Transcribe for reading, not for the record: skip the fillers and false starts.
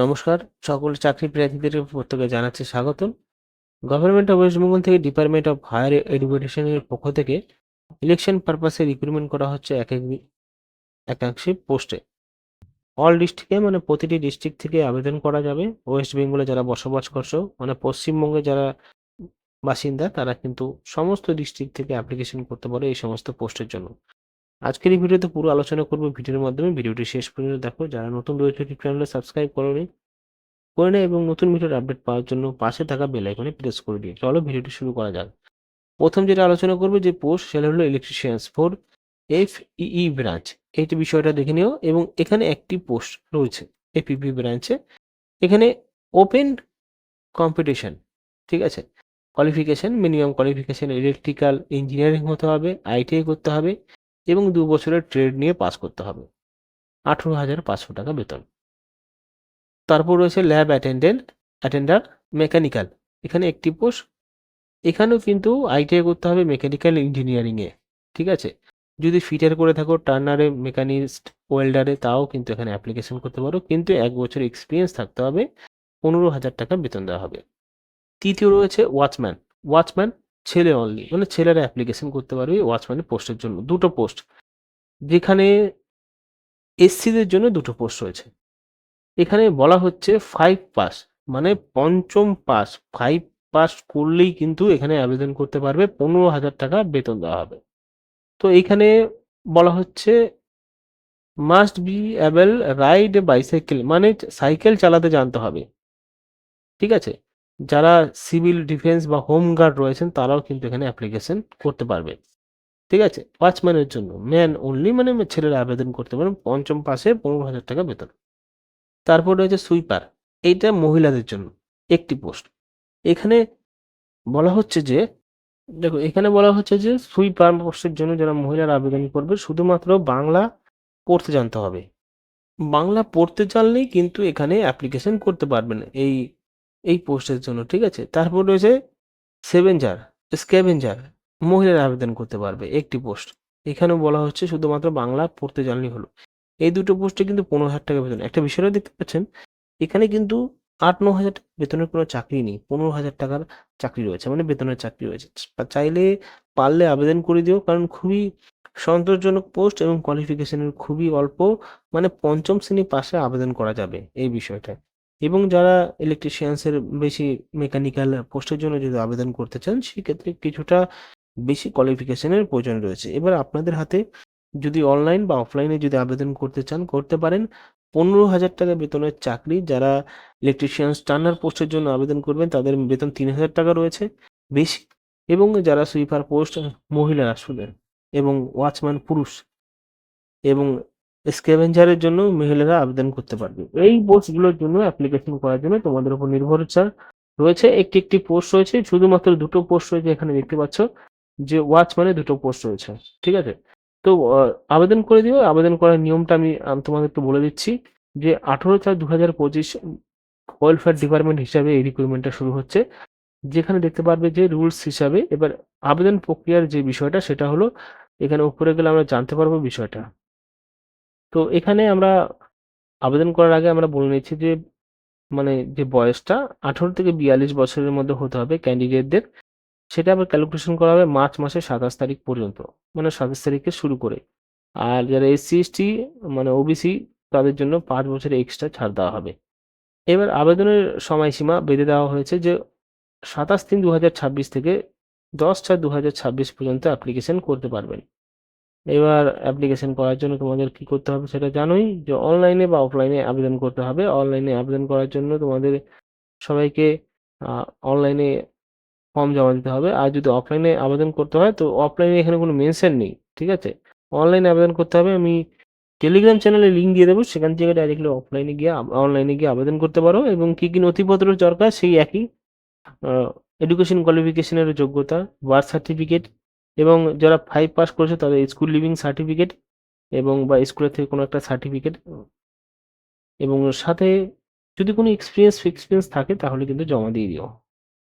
নমস্কার, সকল চাকরি প্রার্থীদের প্রত্যেকে জানাচ্ছি স্বাগতম। গভর্নমেন্ট অফ ওয়েস্ট বেঙ্গল থেকে ডিপার্টমেন্ট অফ হায়ার এডুকেশনের পক্ষ থেকে ইলেকশন পারপাসে রিক্রুটমেন্ট করা হচ্ছে একাংশী পোস্টে। অল ডিস্ট্রিক্টে মানে প্রতিটি ডিস্ট্রিক্ট থেকে আবেদন করা যাবে। ওয়েস্ট বেঙ্গলে যারা বসবাস করছো মানে পশ্চিমবঙ্গে যারা বাসিন্দা তারা কিন্তু সমস্ত ডিস্ট্রিক্ট থেকে অ্যাপ্লিকেশন করতে পারে এই সমস্ত পোস্টের জন্য। আজকের এই ভিডিওতে পুরো আলোচনা করবো ভিডিওর মাধ্যমে। ভিডিওটি শেষ পর্যন্ত দেখো। যারা নতুন রয়েছে ইউটিউব চ্যানেলে সাবস্ক্রাইব করোনি করে নেয় এবং নতুন ভিডিওর আপডেট পাওয়ার জন্য পাশে থাকা বেল আইকনে প্রেস করে দিই। চলো ভিডিওটি শুরু করা যাক। প্রথম যেটা আলোচনা করবে যে পোস্ট সেটা হলো ইলেকট্রিশিয়ানস ফর FEE ব্রাঞ্চ। এইটি বিষয়টা দেখে নিও এবং এখানে একটি পোস্ট রয়েছে FEE ব্রাঞ্চে। এখানে ওপেন কম্পিটিশন, ঠিক আছে। Qualification, minimum qualification electrical engineering হতে হবে, ITI করতে হবে এবং 2 বছরের ট্রেড নিয়ে পাস করতে হবে। 18,500 টাকা বেতন। তারপর রয়েছে ল্যাব অ্যাটেন্ডার মেকানিক্যাল। এখানে একটি পোস্ট। এখানেও কিন্তু ITI করতে হবে মেকানিক্যাল ইঞ্জিনিয়ারিংয়ে, ঠিক আছে। যদি ফিটার করে থাকো টার্নারে, মেকানিস্ট, ওয়েল্ডারে, তাও কিন্তু এখানে অ্যাপ্লিকেশন করতে পারো, কিন্তু 1 বছর এক্সপিরিয়েন্স থাকতে হবে। 15,000 টাকা বেতন দেওয়া হবে। তৃতীয় রয়েছে ওয়াচম্যান ছেলে অনলি, মানে ছেলেরা অ্যাপ্লিকেশন করতে পারবে ওয়াচম্যানের পোস্টের জন্য। 2টো পোস্ট, যেখানে SC-দের জন্য 2টো পোস্ট রয়েছে। এখানে বলা হচ্ছে 5 পাস, মানে পঞ্চম পাস, 5 পাস করলেই কিন্তু এখানে আবেদন করতে পারবে। 15,000 টাকা বেতন দেওয়া হবে। তো এইখানে বলা হচ্ছে must be able ride bicycle, মানে সাইকেল চালাতে জানতে হবে, ঠিক আছে। যারা সিভিল ডিফেন্স বা হোম গার্ড রয়েছেন তারাও কিন্তু এখানে অ্যাপ্লিকেশন করতে পারবে, ঠিক আছে। ওয়াচম্যানের জন্য ম্যান অনলি, মানে ছেলেরা আবেদন করতে পারেন। পঞ্চম পাশে 15,000 টাকা বেতন। তারপর রয়েছে সুইপার। এইটা মহিলাদের জন্য একটি পোস্ট। এখানে বলা হচ্ছে যে, দেখো এখানে বলা হচ্ছে যে সুইপার পোস্টের জন্য যারা মহিলারা আবেদন করবে শুধুমাত্র বাংলা পড়তে জানতে হবে। বাংলা পড়তে জানলেই কিন্তু এখানে অ্যাপ্লিকেশন করতে পারবেন এই পোস্টের জন্য, ঠিক আছে। তারপর রয়েছে স্ক্যাভেঞ্জার, মহিলারা আবেদন করতে পারবে একটি পোস্ট। এখানেও বলা হচ্ছে শুধুমাত্র বাংলা পড়তে জানলেই হলো। এই দুটো পোস্টে কিন্তু 15,000 টাকা বেতন। একটা বিষয়টা দেখতে পাচ্ছেন, এখানে কিন্তু 8-9 হাজার টাকা বেতনের কোনো চাকরি নেই, 15,000 টাকার চাকরি রয়েছে, মানে বেতনের চাকরি রয়েছে। চাইলে পারলে আবেদন করে দিও, কারণ খুবই সন্তোষজনক পোস্ট এবং কোয়ালিফিকেশনের খুবই অল্প, মানে পঞ্চম শ্রেণী পাশে আবেদন করা যাবে এই বিষয়টা। এবং যারা ইলেকট্রিশিয়ানসের বেশি মেকানিক্যাল পোস্টের জন্য যদি আবেদন করতে চান সেক্ষেত্রে কিছুটা বেশি কোয়ালিফিকেশনের প্রয়োজন রয়েছে। এবার আপনাদের হাতে, যদি অনলাইন বা অফলাইনে যদি আবেদন করতে চান করতে পারেন। 15,000 টাকা বেতনের চাকরি। যারা ইলেকট্রিশিয়ান টার্নার পোস্টের জন্য আবেদন করবেন তাদের বেতন 3,000 টাকা রয়েছে বেশি। এবং যারা সুইপার পোস্ট মহিলারা শুধু এবং ওয়াচম্যান পুরুষ এবং স্ক্যাভেঞ্জারের জন্য মহিলারা আবেদন করতে পারবে। এই পোস্টগুলোর জন্য অ্যাপ্লিকেশন করার জন্য তোমাদের উপর নির্ভরশীল রয়েছে। একটি পোস্ট রয়েছে, শুধুমাত্র 2টো পোস্ট রয়েছে। এখানে দেখতে পাচ্ছ যে ওয়াচম্যানে 2টো পোস্ট রয়েছে, ঠিক আছে। তো আবেদন করে দিও। আবেদন করার নিয়মটা আমি তোমাদের একটু বলে দিচ্ছি যে 18/4/2025 ওয়েলফেয়ার ডিপার্টমেন্ট হিসাবে এই রিক্রুটমেন্টটা শুরু হচ্ছে। যেখানে দেখতে পারবে যে রুলস হিসাবে এবার আবেদন প্রক্রিয়ার যে বিষয়টা সেটা হলো, এখানে উপরে গেলে আমরা জানতে পারবো বিষয়টা। তো এখানে আমরা আবেদন করার আগে আমরা বলে নিচ্ছি যে, মানে যে বয়সটা 18 থেকে 42 বছরের মধ্যে হতে হবে ক্যান্ডিডেটদের। সেটা আবার ক্যালকুলেশন করা হবে মার্চ মাসের 27 তারিখ পর্যন্ত, মানে 27 তারিখে শুরু করে। আর যারা SC/ST মানে OBC তাদের জন্য 5 বছরের এক্সট্রা ছাড় দেওয়া হবে। এবার আবেদনের সময়সীমা বেঁধে দেওয়া হয়েছে যে 27/3/2026 থেকে 10/4/2026 পর্যন্ত অ্যাপ্লিকেশন করতে পারবেন। এবার অ্যাপ্লিকেশন করার জন্য তোমাদের কি করতে হবে সেটা জানোই, যে অনলাইনে বা অফলাইনে আবেদন করতে হবে। অনলাইনে আবেদন করার জন্য তোমাদের সবাইকে অনলাইনে ফর্ম জমা দিতে হবে। আর যদি অফলাইনে আবেদন করতে হয় তো অফলাইনে এখানে কোনো মেনশন নেই, ঠিক আছে। অনলাইনে আবেদন করতে হবে। আমি টেলিগ্রাম চ্যানেলে লিঙ্ক দিয়ে দেবো, সেখান থেকে ডাইরেক্টলি অনলাইনে গিয়ে আবেদন করতে পারো। এবং কি কি নথিপত্র দরকার সেই একই, এডুকেশন কোয়ালিফিকেশনের যোগ্যতা, বার্থ সার্টিফিকেট, এবং যারা 5 পাস করেছে তাদের স্কুল লিভিং সার্টিফিকেট এবং বা স্কুলের থেকে কোনো একটা সার্টিফিকেট, এবং সাথে যদি কোনো এক্সপিরিয়েন্স থাকে তাহলে কিন্তু জমা দিয়ে দিও।